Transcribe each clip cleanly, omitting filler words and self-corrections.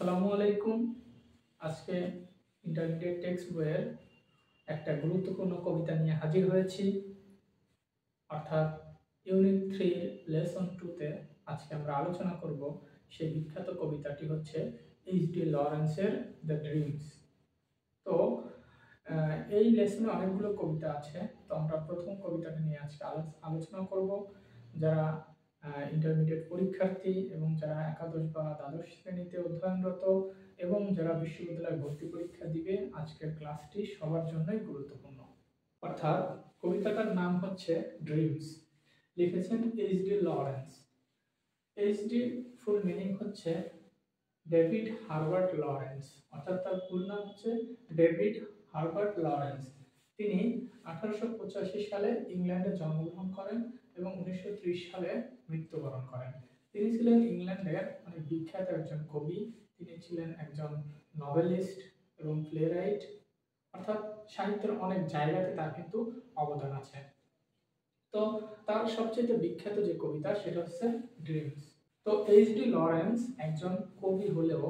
আসসালামু আলাইকুম। আজকে ইন্টারমিডিয়েট টেক্সট বইয়ের একটা গুরুত্বপূর্ণ কবিতা নিয়ে হাজির হয়েছি, অর্থাৎ ইউনিট 3 লেসন 2-তে আজকে আমরা আলোচনা করব সেই বিখ্যাত কবিতাটি হচ্ছে এইচ.ডি. লরেন্সের the dreams. তো এই লেসনে অনেকগুলো কবিতা আছে, তো আমরা প্রথম কবিতাটা নিয়ে আজকে আলোচনা করব। যারা ইন্টারমিডিয়েট পরীক্ষার্থী এবং যারা একাদশ বা দ্বাদশ শ্রেণীতে অধ্যয়নরত এবং যারা বিশ্ববিদ্যালয়ে ভর্তি পরীক্ষা দিবে, আজকের ক্লাসটি সবার জন্যই গুরুত্বপূর্ণ। অর্থাৎ কবিতাটার নাম হচ্ছে ড্রিমস, লিখেছেন HD. Lawrence. HD. Full meaning হচ্ছে ডেভিড হার্বার্ট লরেন্স, অর্থাৎ তার ফুল নাম হচ্ছে ডেভিড হার্বার্ট লরেন্স। তিনি 1885 সালে ইংল্যান্ডে জন্মগ্রহণ করেন এবং 1930 সালে মৃত্যুবরণ করেন। তিনি ছিলেন ইংল্যান্ডের অনেক বিখ্যাত একজন কবি। তিনি ছিলেন একজন নভেলিস্ট এবং প্লেরাইট, অর্থাৎ সাহিত্যের অনেক জায়গাতে তার কিন্তু অবদান আছে। তো তার সবচেয়ে বিখ্যাত যে কবিতা সেটা হচ্ছে ড্রিমস। তো এইচ.ডি. লরেন্স একজন কবি হলেও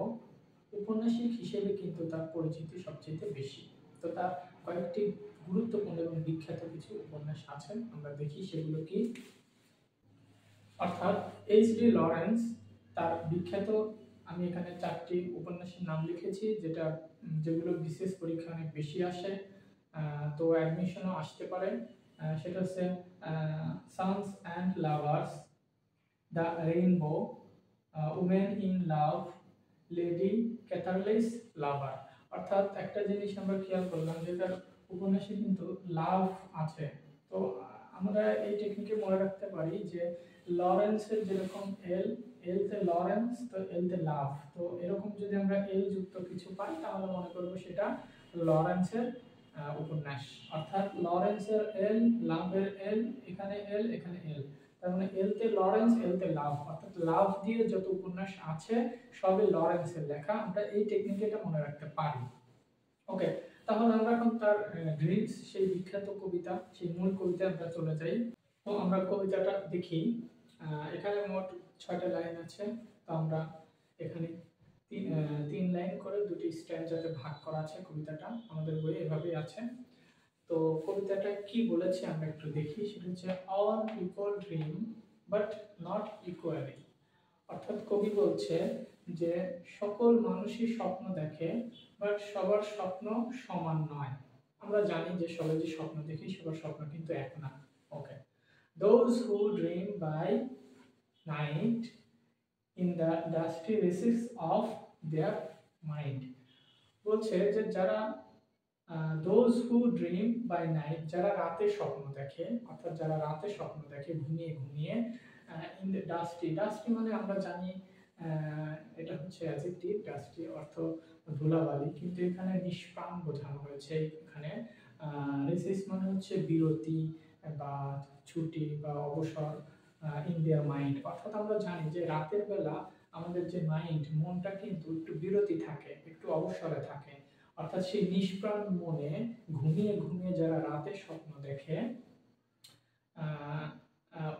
উপন্যাসিক হিসেবে কিন্তু তার পরিচিতি সবচেয়ে বেশি। তো তার কয়েকটি গুরুত্বপূর্ণ এবং বিখ্যাত কিছু উপন্যাস আছে, আমরা দেখি সেগুলো কি। অর্থাৎ এইচ.ডি. লরেন্স তার বিখ্যাত, আমি এখানে 4টি উপন্যাসের নাম লিখেছি যেগুলো বিশেষ পরীক্ষা অনেক বেশি আসে, তো অ্যাডমিশনও আসতে পারে। সেটা হচ্ছে sons and lovers, the rainbow, women in love, lady Chatterley's lover. অর্থাৎ একটা জিনিস আমরা খেয়াল করলাম যে তার উপন্যাসে কিন্তু লাভ আছে। তো আমরা এই টেকনিকে মনে রাখতে পারি যে লরেন্সের যেরকম এল তে লরেন্স, তো এল তে লাভ, তো এরকম যদি আমরা এল যুক্ত কিছু পাই তাহলে মনে করব সেটা লরেন্সের উপন্যাস। অর্থাৎ লরেন্সের এল, লাভের এল, এখানে এল, এখানে এল, তার মানে এল তে লরেন্স, এল তে লাভ, অর্থাৎ লাভ দিয়ে যত উপন্যাস আছে সবই লরেন্সের লেখা। আমরা এই টেকনিকে এটা মনে রাখতে পারি। ওকে, তাহলে আমরা এখন তার ড্রিমস, সেই বিখ্যাত কবিতা, সেই মূল কবিতা আমরা চলে যাই। তো আমরা কবিতাটা দেখি। এখানে মোট 6টা লাইন আছে। তো আমরা এখানে 3 লাইন করে 2টি স্ট্যান্জাতে ভাগ করা আছে। কবিতাটা আমাদের বইয়ে এভাবেই আছে। তো কবিতাটা কি বলেছে আমরা একটু দেখি। সেটা হচ্ছে all people dream but not equally। অর্থাৎ কবি বলছে যে সকল মানুষই স্বপ্ন দেখে, বাট সবার স্বপ্ন সমান নয়। আমরা জানি যে সবাই যে স্বপ্ন দেখি সবার স্বপ্ন কিন্তু এক না। ওকে, those who dream by night in the dusty recesses of their mind। বলছে যে যারা those who dream by night, যারা রাতে স্বপ্ন দেখে, অর্থাৎ যারা রাতে স্বপ্ন দেখে ঘুমিয়ে ঘুমিয়ে, in the dusty, dusty মানে আমরা জানি এটা হচ্ছে অ্যাডজেক্টিভ, ডাস্টি অর্থ ধুলাবালি, কিন্তু এখানে নিষ্প্রাণ বোঝানো হয়েছে। এখানে রিসেস মানে হচ্ছে বিরতি বা ছুটি বা অবসর, ইন দেয়ার মাইন্ড, অর্থাৎ আমরা জানি যে রাতের বেলা আমাদের যে মাইন্ড, মনটা কিন্তু একটু বিরতি থাকে, একটু অবসরে থাকে। অর্থাৎ সেই নিষ্প্রাণ মনে ঘুমিয়ে ঘুমিয়ে যারা রাতে স্বপ্ন দেখে,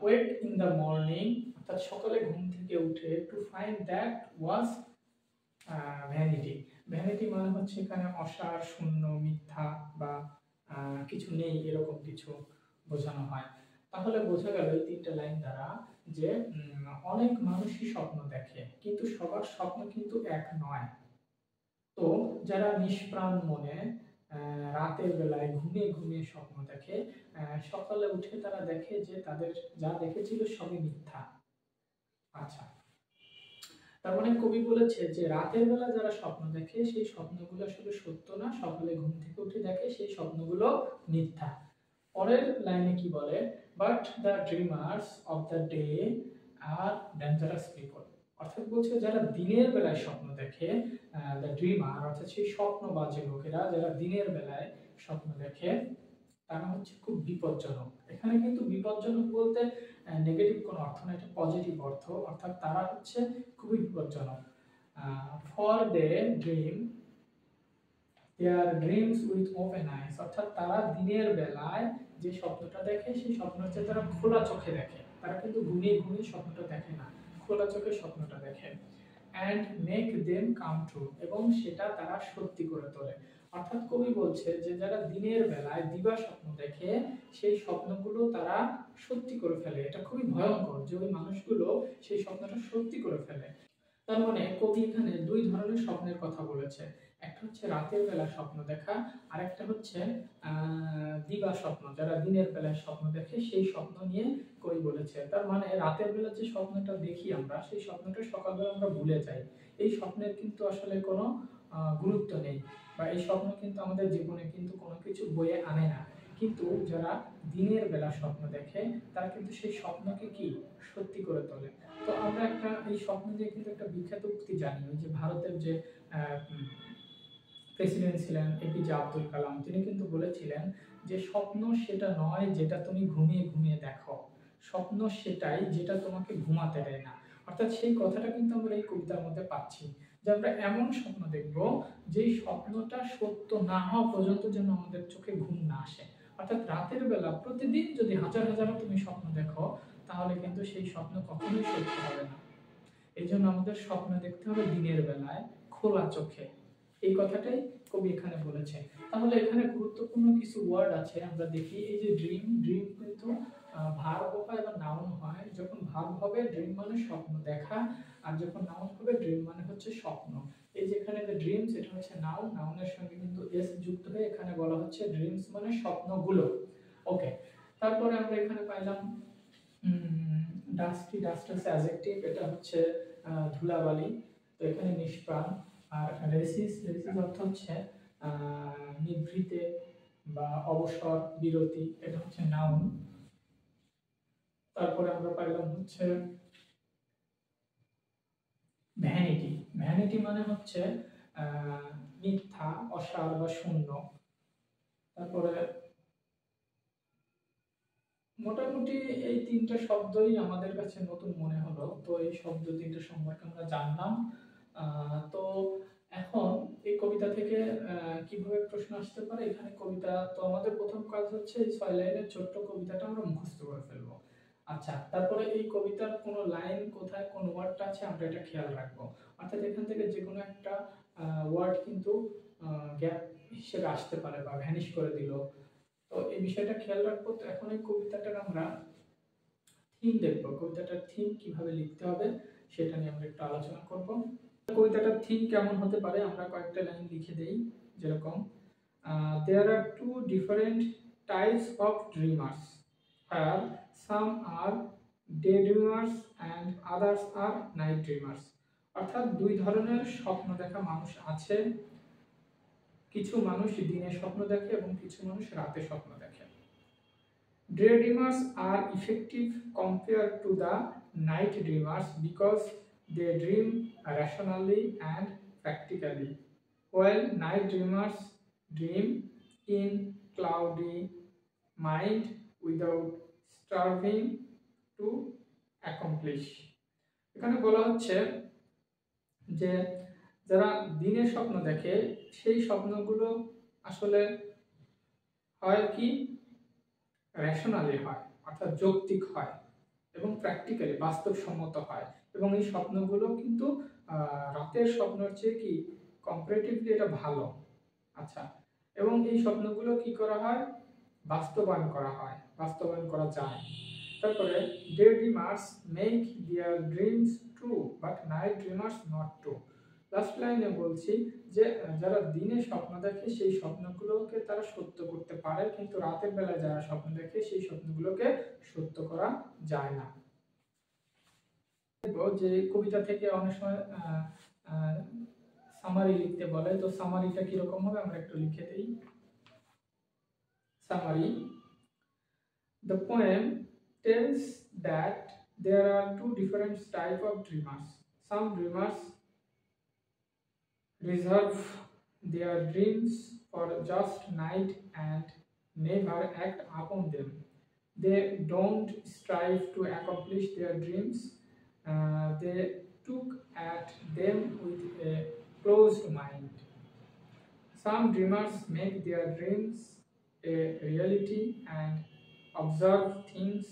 ওয়েক ইন দ্য মর্নিং, অর্থাৎ সকালে ঘুম থেকে উঠে, to find that was vanity. Vanity মানে হচ্ছে এখানে অসার, শূন্য, মিথ্যা বা কিছু নেই, এরকম কিছু বোঝানো হয়। তাহলে বোঝা গেল এই 3টা লাইন দ্বারা যে অনেক মানুষই স্বপ্ন দেখে, কিন্তু সবার স্বপ্ন কিন্তু এক নয়। তো যারা নিষ্প্রাণ মনে রাতের বেলায় ঘুমিয়ে ঘুমিয়ে স্বপ্ন দেখে, সকালে উঠে তারা দেখে যে তাদের যা দেখেছিল সবই মিথ্যা। আচ্ছা, তার মানে কবি বলেছে যে রাতের বেলা যারা স্বপ্ন দেখে সেই স্বপ্নগুলো আসলে সত্য না, সকালে ঘুম থেকে উঠে দেখে সেই স্বপ্নগুলো মিথ্যা। পরের লাইনে কি বলে, but the dreamers of the day are dangerous people. অর্থাৎ বলছে যারা দিনের বেলায় স্বপ্ন দেখে, দ্য ড্রিমার অর্থাৎ সেই স্বপ্নবাজী লোকেরা যারা দিনের বেলায় স্বপ্ন দেখে, তারা হচ্ছে খুব বিপজ্জনক। এখানে কিন্তু বিপজ্জনক বলতে নেগেটিভ কোনো অর্থ না, এটা পজিটিভ অর্থ, অর্থাৎ তারা হচ্ছে খুবই বিপজ্জনক। For they dream their dreams with open eyes, অর্থাৎ তারা দিনের বেলায় যে স্বপ্নটা দেখে সেই স্বপ্ন হচ্ছে তারা খোলা চোখে দেখে। তারা কিন্তু ঘুমিয়ে ঘুমিয়ে স্বপ্নটা দেখে না, খোলা চোখে স্বপ্নটা দেখে। And make them come true, এবং সেটা তারা সত্যি করে তোলে। অর্থাৎ কবি বলছে যে যারা দিনের বেলায় দিবা স্বপ্ন দেখে সেই স্বপ্নগুলো তারা সত্যি করে ফেলে। এটা খুবই ভয়ঙ্কর যে ওই মানুষগুলো সেই স্বপ্নটা সত্যি করে ফেলে। তার মানে কবি এখানে দুই ধরনের স্বপ্নের কথা বলেছে। একটা হচ্ছে রাতের বেলা স্বপ্ন দেখা, আর একটা হচ্ছে দিবা স্বপ্ন, যারা দিনের বেলায় স্বপ্ন দেখে সেই স্বপ্ন নিয়ে কবি বলেছে। তার মানে রাতের বেলা যে স্বপ্নটা দেখি আমরা, সেই স্বপ্নটা সকালবেলা আমরা ভুলে যাই। এই স্বপ্নের কিন্তু আসলে কোনো গুরুত্ব নেই, বা এই স্বপ্ন কিন্তু আমাদের জীবনে কিন্তু কোনো কিছু বয়ে আনে না। কিন্তু যারা দিনের বেলা স্বপ্ন দেখে তারা কিন্তু সেই স্বপ্নকে কি সত্যি করে তোলে। তো আমরা একটা এই স্বপ্ন দিয়ে কিন্তু একটা বিখ্যাত উক্তি জানি, ওই যে ভারতের যে প্রেসিডেন্ট ছিলেন এপিজে আব্দুল কালাম, তিনি কিন্তু বলেছিলেন যে স্বপ্ন সেটা নয় যেটা তুমি ঘুমিয়ে ঘুমিয়ে দেখো, স্বপ্ন সেটাই যেটা তোমাকে ঘুমাতে দেয় না। অর্থাৎ সেই কথাটা কিন্তু আমরা এই কবিতার মধ্যে পাচ্ছি, যে আমরা এমন স্বপ্ন দেখব যেই স্বপ্নটা সত্য না হওয়া পর্যন্ত যেন আমাদের চোখে ঘুম না আসে। অর্থাৎ রাতের বেলা প্রতিদিন যদি হাজার হাজার তুমি স্বপ্ন দেখো, তাহলে কিন্তু সেই স্বপ্ন কখনোই সত্য হবে না। এই জন্য আমাদের স্বপ্ন দেখতে হবে দিনের বেলায় খোলা চোখে। এই কথাটাই কবি এখানে বলেছে। তাহলে এখানে গুরুত্বপূর্ণ কিছু ওয়ার্ড আছে, আমরা দেখি। এই যে ড্রিম, ড্রিম কিন্তু ভার্ব হয় বা নাউন হয়। যখন ভার্ব হবে ড্রিম মানে স্বপ্ন দেখা, আর যখন নাউন হবে ড্রিম মানে হচ্ছে স্বপ্ন। এই যে এখানে যে ড্রিমস, এটা হচ্ছে নাউন, নাউনের সঙ্গে কিন্তু এস যুক্ত হয়ে এখানে বলা হচ্ছে ড্রিমস মানে স্বপ্নগুলো। ওকে, তারপরে আমরা এখানে পাইলাম ডাস্টি, ডাস্ট হচ্ছে অ্যাডজেক্টিভ, এটা হচ্ছে ধুলাবালি, তো এখানে নিষ্প্রাণ। আর রেসিস, রেসিস অর্থ হচ্ছে নিভৃতে বা অবসর, বিরতি, এটা হচ্ছে নাউন। তারপরে আমরা পাইলাম হচ্ছে ভ্যানিটি, ভ্যানিটি মানে হচ্ছে মিথ্যা, অসার বা শূন্য। তারপরে মোটামুটি এই তিনটা শব্দই আমাদের কাছে নতুন মনে হলো, তো এই শব্দ তিনটা সম্পর্কে আমরা জানলাম। তো এখন এই কবিতা থেকে কিভাবে প্রশ্ন আসতে পারে, এখানে কবিতা, তো আমাদের প্রথম কাজ হচ্ছে এই 6 লাইনের ছোট্ট কবিতাটা আমরা মুখস্থ করে ফেলবো। আচ্ছা, তারপরে এই কবিতার কোন লাইন কোথায় কোন ওয়ার্ডটা আছে আমরা এটা খেয়াল রাখবো। অর্থাৎ এখান থেকে যে কোনো একটা ওয়ার্ড কিন্তু গ্যাপ হিসেবে আসতে পারে বা ভ্যানিশ করে দিল, তো এই বিষয়টা খেয়াল রাখবো। তো এখন এই কবিতাটার আমরা থিম দেখবো, কবিতাটার থিম কিভাবে লিখতে হবে সেটা নিয়ে আমরা একটু আলোচনা করব। কবিতাটার থিম কেমন হতে পারে আমরা কয়েকটা লাইন লিখে দেই, যেরকম there are two different types of dreamers, where some are daydreamers and others are night dreamers। অর্থাৎ দুই ধরনের স্বপ্ন দেখা মানুষ আছে, কিছু মানুষ দিনে স্বপ্ন দেখে এবং কিছু মানুষ রাতে স্বপ্ন দেখে। Daydreamers are effective compared to the night dreamers because they dream rationally and practically, while night dreamers dream in cloudy mind without striving to accomplish। এখানে বলা হচ্ছে যে যারা দিনে স্বপ্ন দেখে সেই স্বপ্নগুলো আসলে হয় কি, রেশনালি হয়, অর্থাৎ যৌক্তিক হয়, এবং প্র্যাকটিক্যালি বাস্তবসম্মত হয়, এবং এই স্বপ্নগুলো কিন্তু রাতের স্বপ্নের চেয়ে কি কম্পারেটিভলি এটা ভালো। আচ্ছা, এবং এই স্বপ্নগুলো কি করা হয়, বাস্তবায়ন করা হয়, বাস্তবায়ন করা যায়। তারপরে daydreamers make their dreams true but night dreamers not true। Last লাইনে বলছি যে যারা দিনে স্বপ্ন দেখে সেই স্বপ্নগুলোকে তারা সত্য করতে পারে, কিন্তু রাতের বেলায় যারা স্বপ্ন দেখে সেই স্বপ্নগুলোকে সত্য করা যায় না। যে কবিতা থেকে অনেক সময় সামারি লিখতে বলে, তো সামারিটা কিরকম হবে আমরা একটু লিখে দিই। Summary: the poem tells that there are two different types of dreamers. Some dreamers reserve their dreams for just night and never act upon them. They don't strive to accomplish their dreams. They took at them with a closed mind. Some dreamers make their dreams a reality and observe things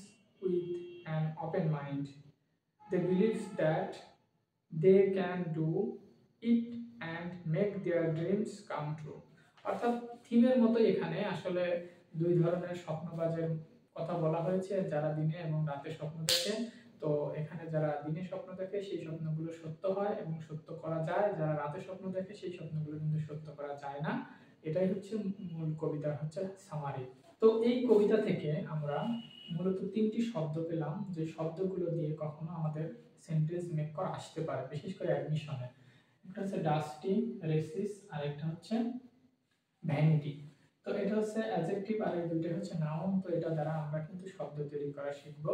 with an open mind. They believe that they can do it and make their dreams come true। অর্থাৎ থিমের মতো এখানে আসলে দুই ধরনের স্বপ্নবাজের কথা বলা হয়েছে, যারা দিনে এবং রাতে স্বপ্ন দেখে। তো এখানে যারা দিনে স্বপ্ন দেখে সেই স্বপ্নগুলো সত্য হয় এবং সত্য করা যায়, যারা রাতে স্বপ্ন দেখে সেই স্বপ্নগুলো কিন্তু সত্য করা যায় না। এটাই হচ্ছে মূল কবিতার হচ্ছে সামারি। তো এই কবিতা থেকে আমরা মূলত তিনটি শব্দ পেলাম, যে শব্দগুলো দিয়ে কখনো আমাদের সেন্টেন্স মেক করা আসতে পারে, বিশেষ করে অ্যাডমিশনে। একটা হচ্ছে ডাস্টি, রেসিস, আর একটা হচ্ছে ভ্যানিটি। তো এটা হচ্ছে অ্যাডজেক্টিভ আর এই দুইটা হচ্ছে নাউন। তো এটা দ্বারা আমরা কিন্তু শব্দ তৈরি করা শিখব।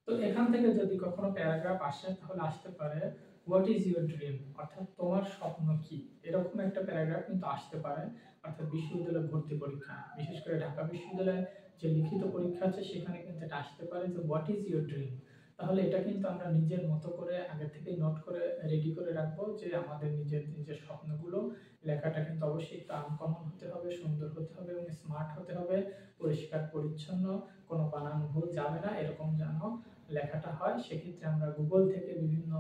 তো এখান থেকে যদি কখনো প্যারাগ্রাফ আসে তাহলে আসতে পারে হোয়াট ইজ ইউর ড্রিম, অর্থাৎ তোমার স্বপ্ন কি, এরকম একটা প্যারাগ্রাফ কিন্তু আসতে পারে। অর্থাৎ বিশ্ববিদ্যালয় ভর্তি পরীক্ষা, বিশেষ করে ঢাকা বিশ্ববিদ্যালয়ে যে লিখিত পরীক্ষা আছে সেখানে কিন্তু এটা আসতে পারে যে হোয়াট ইজ ইউর ড্রিম। তাহলে এটা কিন্তু আমরা নিজের মতো করে আগে থেকে নোট করে রেডি করে রাখবো, যে আমাদের নিজের নিজের স্বপ্নগুলো লেখাটা কিন্তু অবশ্যই একটু আনকমন হতে হবে, সুন্দর হতে হবে এবং স্মার্ট হতে হবে, পরিষ্কার পরিচ্ছন্ন, কোনো বানান ভুল যাবে না, এরকম যেন লেখাটা হয়। সেক্ষেত্রে আমরা গুগল থেকে বিভিন্ন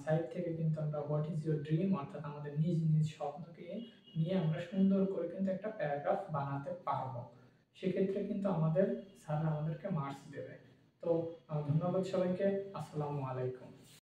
সাইট থেকে কিন্তু আমরা হোয়াট ইজ ইউর ড্রিম, অর্থাৎ আমাদের নিজ নিজ স্বপ্নকে নিয়ে আমরা সুন্দর করে কিন্তু একটা প্যারাগ্রাফ বানাতে পারবো। সেক্ষেত্রে কিন্তু আমাদের স্যার আমাদেরকে মার্কস দেবে। তো ধন্যবাদ সবাইকে। আসসালামু আলাইকুম।